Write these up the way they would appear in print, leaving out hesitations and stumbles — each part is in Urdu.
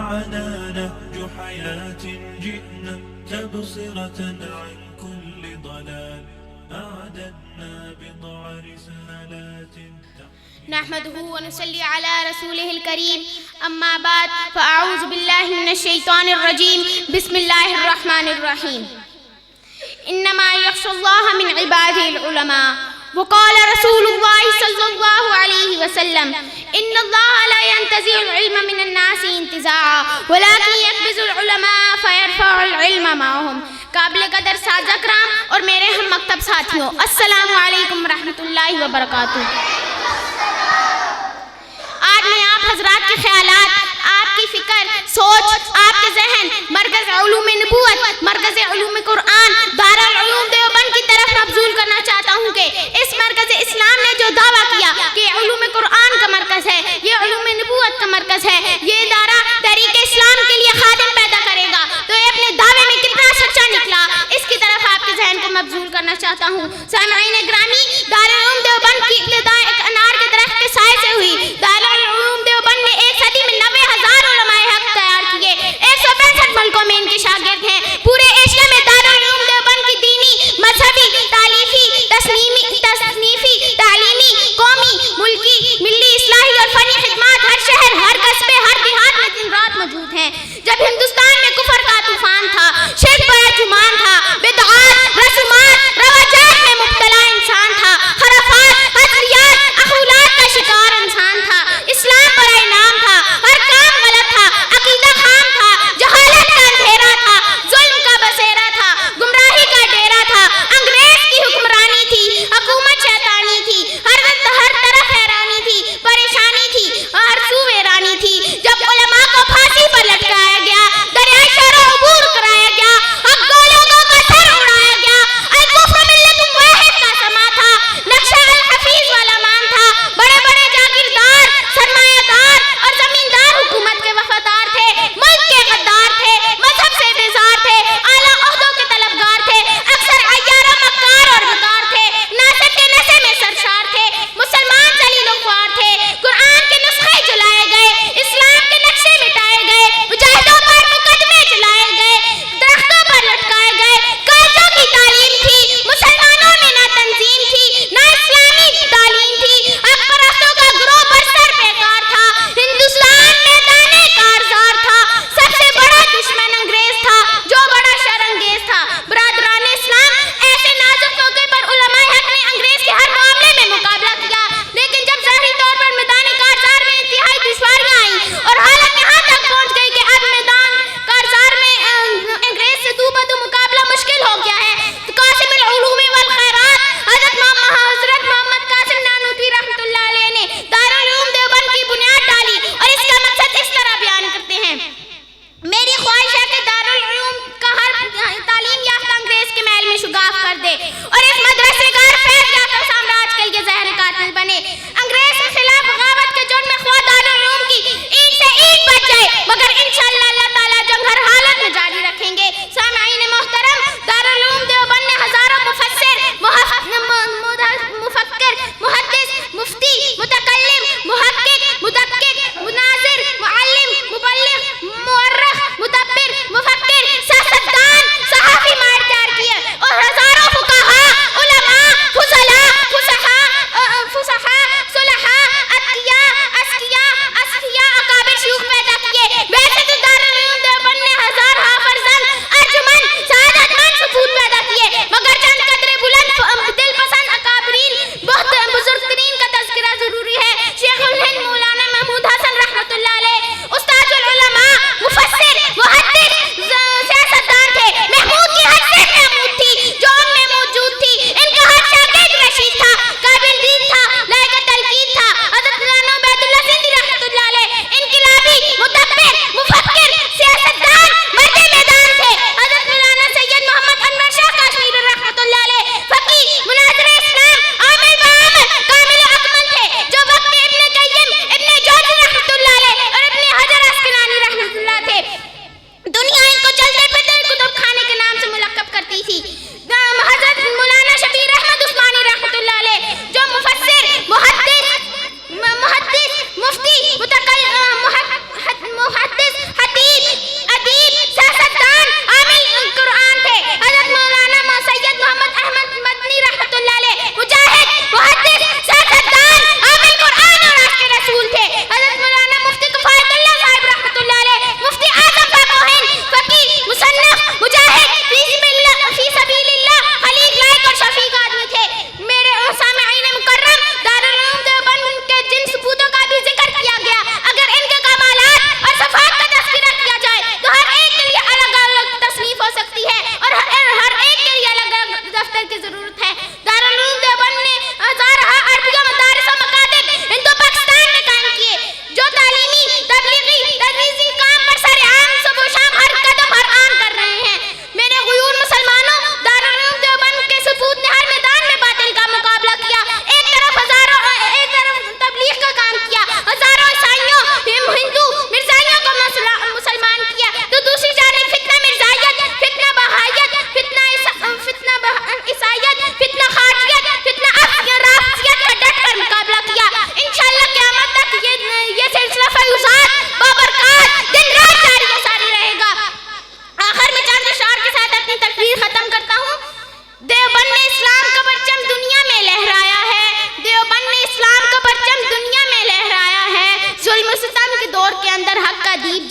معنا نهج حياة جئنا تبصرة عن كل ضلال أعددنا بضع رسالات نحمده ونصلي على رسوله الكريم أما بعد فأعوذ بالله من الشيطان الرجيم بسم الله الرحمن الرحيم إنما يخشى الله من عباده العلماء وقال رسول الله صلى الله عليه وسلم إن الله لا ينتزع العلم من الناس انتزاعا ولكن يقبض العلماء فيرفع العلم معهم. قابل قدر ساتذہ کرام اور میرے ہم مکتب ساتھیوں، السلام علیکم ورحمۃ اللہ وبرکاتہ. آج میں آپ حضرات کے خیالات، آپ کی فکر، سوچ، آپ کے ذہن مرکز علوم نبوت، مرکز علوم قرآن، دارالعلوم دیوبند کی طرف مبذول کرنا چاہتا ہوں کہ اس مرکز اسلام نے جو دعویٰ کیا کہ علوم قرآن کا مرکز ہے، یہ علوم نبوت کا مرکز ہے، یہ ادارہ تحریک اسلام کے لیے خادم پیدا کرے گا، تو یہ اپنے دعوے میں کتنا سچا نکلا، اس کی طرف آپ کے ذہن کو مبذول کرنا چاہتا ہوں. سامعین گرامی، دارالعلوم دیوبند کی ابتدا ایک انار کے درخت کے سائے سے ہوئی. دارالعلوم دیوبند نے ایک صدی میں 90,000 علماء حق تیار کیے. 165 ملکوں میں ان کے شاگرد ہیں. پورے ایشیا میں دارالعلوم دیوبند کی دینی، مذہبی، تصنیفی، تعلیمی، قومی، ملکی، ملی اصلاحی اور فنی خدمات ہر شہر، ہر قصبے، ہر دیہات میں دن رات موجود ہیں. جب ہندوستان میں کفر کا طوفان تھا، شرک پر جمان تھا، بدعات، رسومات، رواجات میں مبتلا انسان تھا، خرافات، حجریات، اخولات کا شکار انسان تھا، اسلام پر انعام تھا، ہر کام غلط تھا، عقیدہ خام تھا، جہالت کا اندھیرا تھا، ظلم کا بسیرا تھا، گمراہی کا ڈیرا تھا، انگریز کی حکمرانی تھی، حکومت شیطانی تھی، ہر طرف حیرانی تھی، پریشانی تھی، ہر سو ویرانی تھی. جب علماء کو پھانسی پر لٹکایا گیا،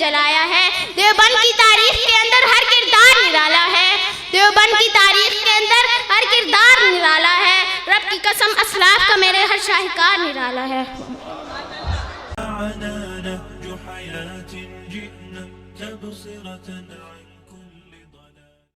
جلایا ہے. دیوبند کی تاریخ کے اندر ہر کردار نرالا ہے. دیوبند کی تاریخ کے اندر ہر کردار نرالا ہے. رب کی قسم اسلاف کا میرے ہر شاہکار نرالا ہے. معنا نهج حياة جئنا تبصرة